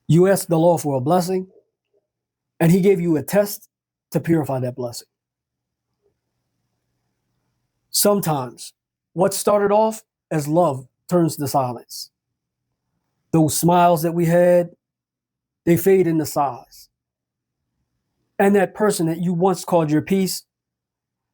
You asked the Lord for a blessing, and He gave you a test to purify that blessing. Sometimes what started off as love turns to silence. Those smiles that we had, they fade into sighs. And that person that you once called your peace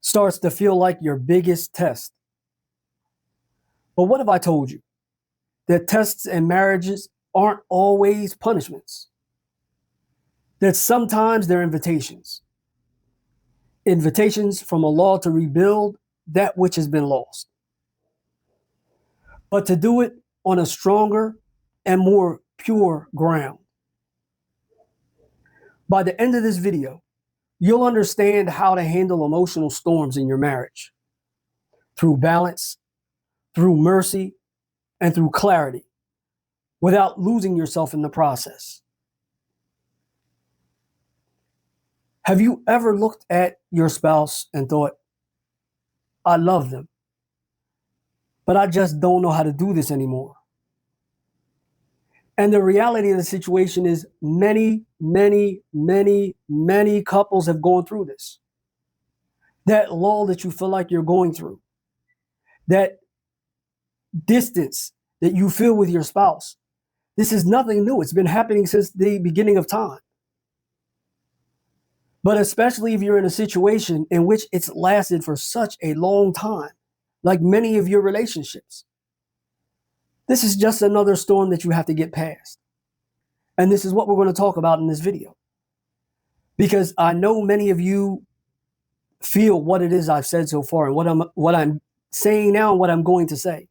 starts to feel like your biggest test. But what if I told you that tests and marriages aren't always punishments? That sometimes they're invitations. Invitations from Allah to rebuild that which has been lost. But to do it on a stronger and more pure ground. By the end of this video, you'll understand how to handle emotional storms in your marriage through balance, through mercy, and through clarity without losing yourself in the process. Have you ever looked at your spouse and thought, I love them, but I just don't know how to do this anymore? And the reality of the situation is many couples have gone through this. That lull that you feel like you're going through, that distance that you feel with your spouse. This is nothing new. It's been happening since the beginning of time. But especially if you're in a situation in which it's lasted for such a long time, like many of your relationships, this is just another storm that you have to get past. And this is what we're going to talk about in this video. Because I know many of you feel what it is I've said so far and what I'm saying now and what I'm going to say.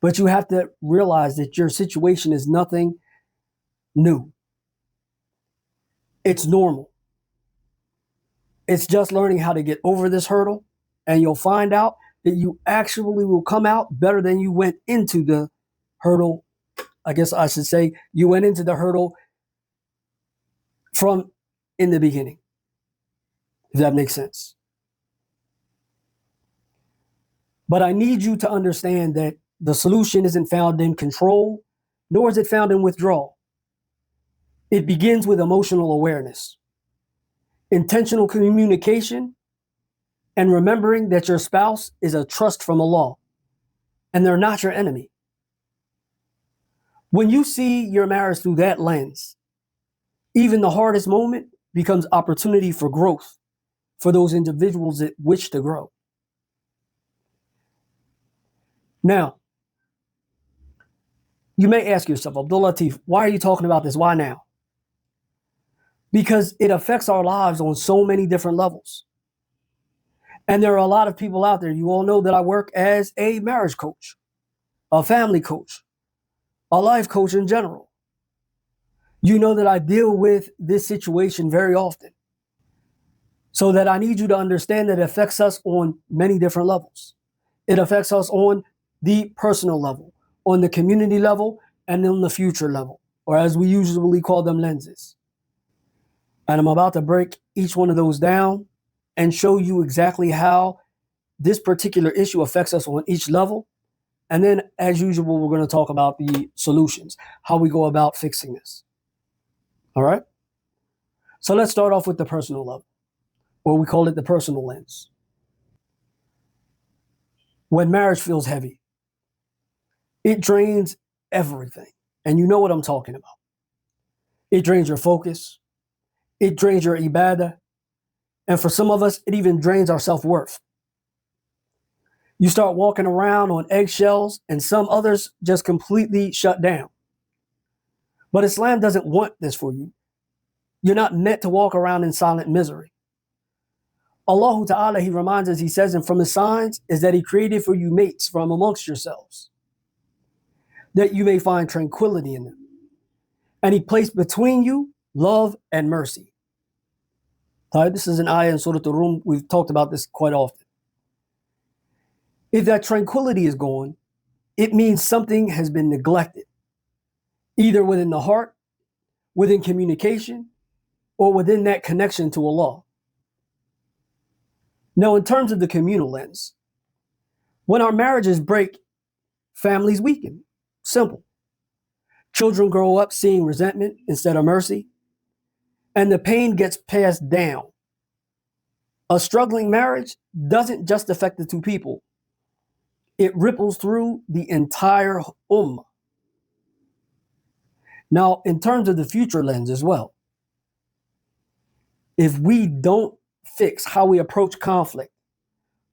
But you have to realize that your situation is nothing new. It's normal. It's just learning how to get over this hurdle, and you'll find out that you actually will come out better than you went into the hurdle. I guess I should say you went into the hurdle from in the beginning, if that makes sense. But I need you to understand that the solution isn't found in control, nor is it found in withdrawal. It begins with emotional awareness, intentional communication, and remembering that your spouse is a trust from Allah, and they're not your enemy. When you see your marriage through that lens, even the hardest moment becomes opportunity for growth for those individuals that wish to grow. Now, you may ask yourself, Abdul-Lateef, why are you talking about this? Why now? Because it affects our lives on so many different levels. And there are a lot of people out there. You all know that I work as a marriage coach, a family coach, a life coach in general. You know that I deal with this situation very often. So that I need you to understand that it affects us on many different levels. It affects us on the personal level, on the community level, and on the future level, or as we usually call them, lenses. And I'm about to break each one of those down and show you exactly how this particular issue affects us on each level. And then, as usual, we're going to talk about the solutions, how we go about fixing this. All right? So let's start off with the personal level, or we call it the personal lens. When marriage feels heavy, it drains everything. And you know what I'm talking about. It drains your focus. It drains your ibadah. And for some of us, it even drains our self-worth. You start walking around on eggshells, and some others just completely shut down. But Islam doesn't want this for you. You're not meant to walk around in silent misery. Allah Ta'ala, He reminds us, He says, and from His signs is that He created for you mates from amongst yourselves, that you may find tranquility in them. And He placed between you love and mercy. This is an ayah in Surah Al-Rum. We've talked about this quite often. If that tranquility is gone, it means something has been neglected, either within the heart, within communication, or within that connection to Allah. Now, in terms of the communal lens, when our marriages break, families weaken. Simple. Children grow up seeing resentment instead of mercy, and the pain gets passed down. A struggling marriage doesn't just affect the two people, it ripples through the entire ummah. Now, in terms of the future lens as well, if we don't fix how we approach conflict,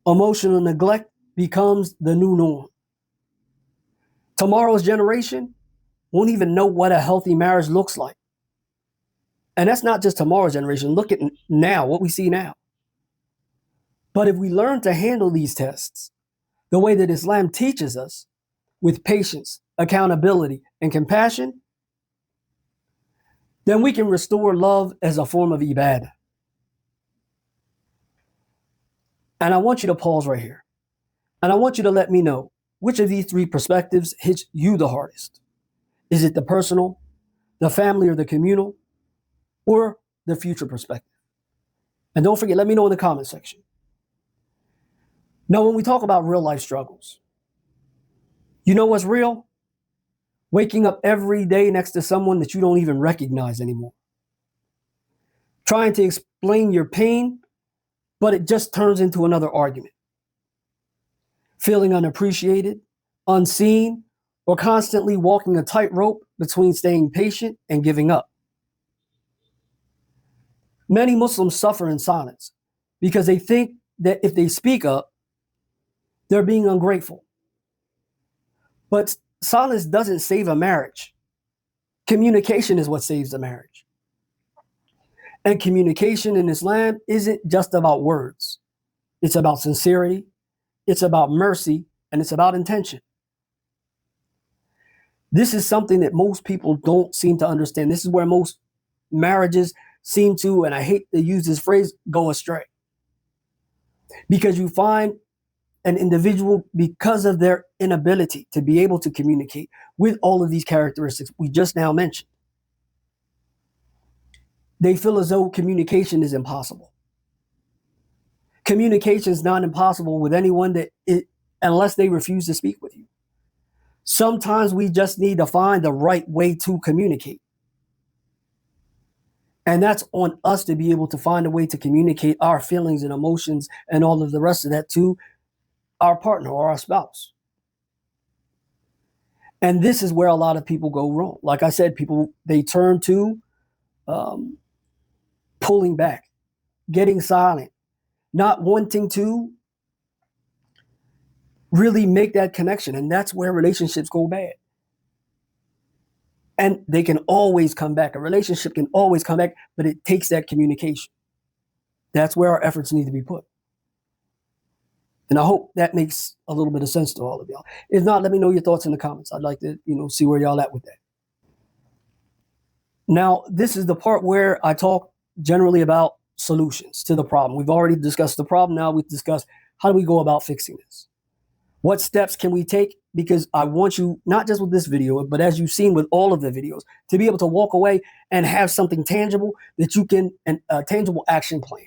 emotional neglect becomes the new norm. Tomorrow's generation won't even know what a healthy marriage looks like. And that's not just tomorrow's generation. Look at now, what we see now. But if we learn to handle these tests the way that Islam teaches us, with patience, accountability, and compassion, then we can restore love as a form of ibadah. And I want you to pause right here. And I want you to let me know which of these three perspectives hits you the hardest. Is it the personal, the family, or the communal, or the future perspective? And don't forget, let me know in the comment section. Now, when we talk about real life struggles, you know what's real? Waking up every day next to someone that you don't even recognize anymore. Trying to explain your pain, but it just turns into another argument. Feeling unappreciated, unseen, or constantly walking a tightrope between staying patient and giving up. Many Muslims suffer in silence because they think that if they speak up, they're being ungrateful. But silence doesn't save a marriage. Communication is what saves a marriage. And communication in Islam isn't just about words. It's about sincerity, it's about mercy, and it's about intention. This is something that most people don't seem to understand. This is where most marriages seem to, and I hate to use this phrase, go astray. Because you find an individual, because of their inability to be able to communicate with all of these characteristics we just now mentioned, they feel as though communication is impossible. Communication is not impossible with anyone unless they refuse to speak with you. Sometimes we just need to find the right way to communicate. And that's on us to be able to find a way to communicate our feelings and emotions and all of the rest of that to our partner or our spouse. And this is where a lot of people go wrong. Like I said, they turn to pulling back, getting silent, not wanting to really make that connection. And that's where relationships go bad. And they can always come back. A relationship can always come back, but it takes that communication. That's where our efforts need to be put. And I hope that makes a little bit of sense to all of y'all. If not, let me know your thoughts in the comments. I'd like to, see where y'all at with that. Now, this is the part where I talk generally about solutions to the problem. We've already discussed the problem. Now we've discussed how do we go about fixing this? What steps can we take? Because I want you, not just with this video, but as you've seen with all of the videos, to be able to walk away and have something tangible that you can, a tangible action plan.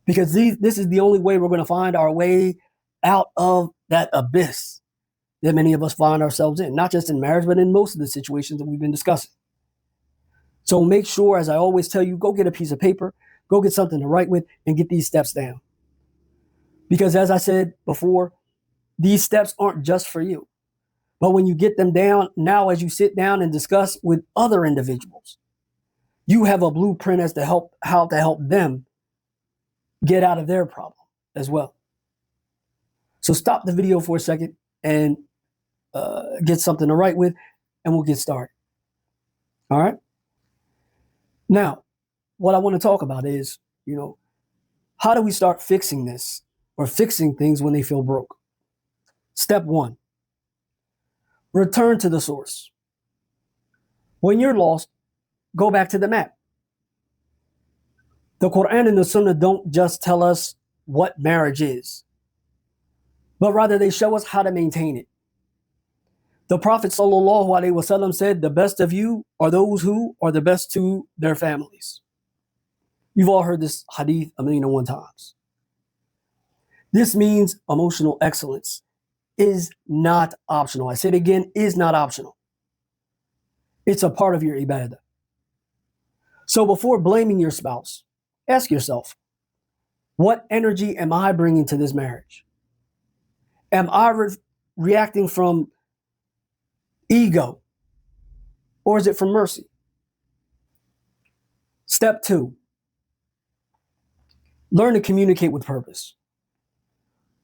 Because this is the only way we're going to find our way out of that abyss that many of us find ourselves in, not just in marriage, but in most of the situations that we've been discussing. So make sure, as I always tell you, go get a piece of paper, go get something to write with, and get these steps down. Because as I said before, these steps aren't just for you. But when you get them down, now as you sit down and discuss with other individuals, you have a blueprint as to how to help them get out of their problem as well. So stop the video for a second and get something to write with, and we'll get started. All right? Now, what I want to talk about is, how do we start fixing this or fixing things when they feel broke? Step one, return to the source. When you're lost, go back to the map. The Quran and the Sunnah don't just tell us what marriage is, but rather they show us how to maintain it. The Prophet ﷺ said, the best of you are those who are the best to their families. You've all heard this hadith 1,001 times. This means emotional excellence is not optional. I say it again, is not optional. It's a part of your ibadah. So before blaming your spouse, ask yourself, what energy am I bringing to this marriage? Am I reacting from ego, or is it from mercy? Step 2, learn to communicate with purpose.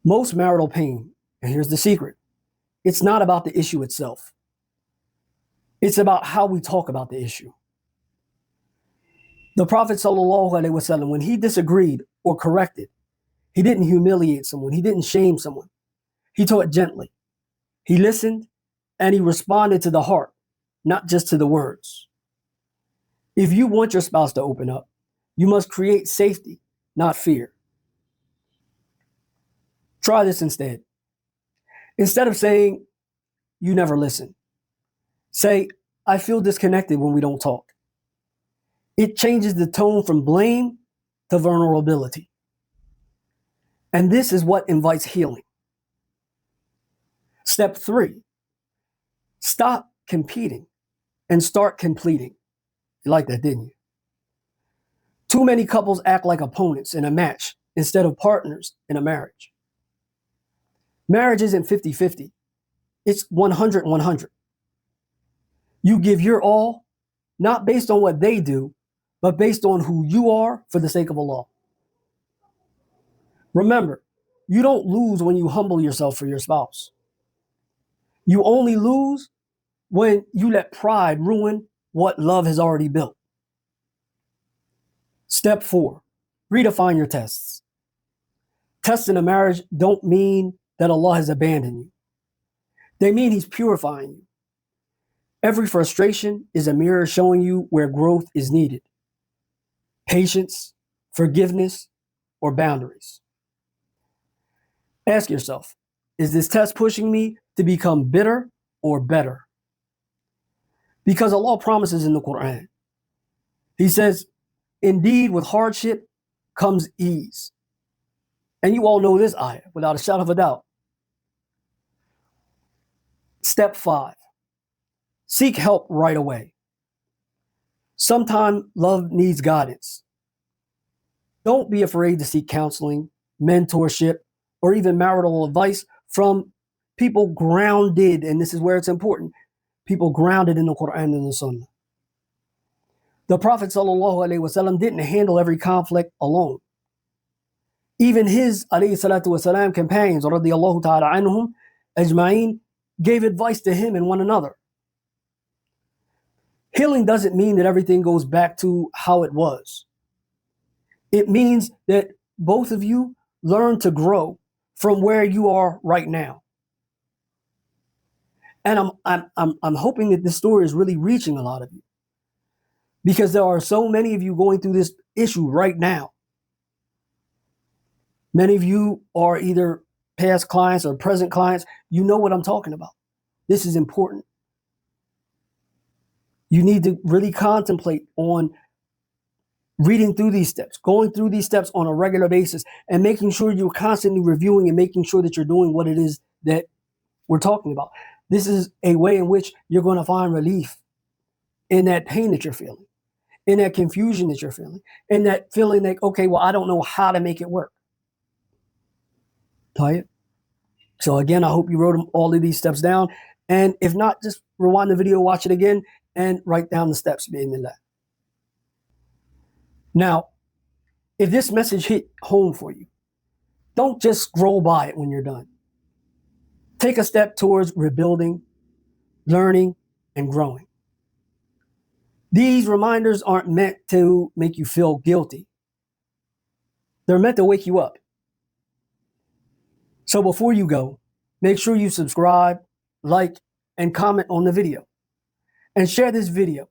Most marital pain, and here's the secret, it's not about the issue itself. It's about how we talk about the issue. The Prophet ﷺ, when he disagreed or corrected, he didn't humiliate someone. He didn't shame someone. He taught gently. He listened and he responded to the heart, not just to the words. If you want your spouse to open up, you must create safety, not fear. Try this instead. Instead of saying, you never listen, say, I feel disconnected when we don't talk. It changes the tone from blame to vulnerability. And this is what invites healing. Step 3, stop competing and start completing. You like that, didn't you? Too many couples act like opponents in a match instead of partners in a marriage. Marriage isn't 50-50. It's 100-100. You give your all, not based on what they do, but based on who you are for the sake of Allah. Remember, you don't lose when you humble yourself for your spouse. You only lose when you let pride ruin what love has already built. Step 4, redefine your tests. Tests in a marriage don't mean that Allah has abandoned you. They mean He's purifying you. Every frustration is a mirror showing you where growth is needed. Patience, forgiveness, or boundaries. Ask yourself, is this test pushing me to become bitter or better? Because Allah promises in the Quran, He says, indeed with hardship comes ease. And you all know this ayah without a shadow of a doubt. Step 5, seek help right away. Sometimes love needs guidance. Don't be afraid to seek counseling, mentorship, or even marital advice from people grounded, and this is where it's important, people grounded in the Quran and the Sunnah. The Prophet ﷺ didn't handle every conflict alone. Even his ﷺ companions, radiyallahu ta'ala anhum ajma'in, gave advice to him and one another. Healing doesn't mean that everything goes back to how it was. It means that both of you learn to grow from where you are right now. And I'm hoping that this story is really reaching a lot of you, because there are so many of you going through this issue right now. Many of you are either past clients or present clients. You know what I'm talking about. This is important. You need to really contemplate on reading through these steps, going through these steps on a regular basis, and making sure you're constantly reviewing and making sure that you're doing what it is that we're talking about. This is a way in which you're going to find relief in that pain that you're feeling, in that confusion that you're feeling, in that feeling that, okay, well, I don't know how to make it work. So again, I hope you wrote all of these steps down. And if not, just rewind the video, watch it again, and write down the steps. Now, if this message hit home for you, don't just scroll by it when you're done. Take a step towards rebuilding, learning, and growing. These reminders aren't meant to make you feel guilty. They're meant to wake you up. So before you go, make sure you subscribe, like, and comment on the video. And share this video.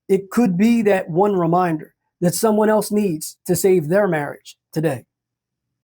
It could be that one reminder that someone else needs to save their marriage today.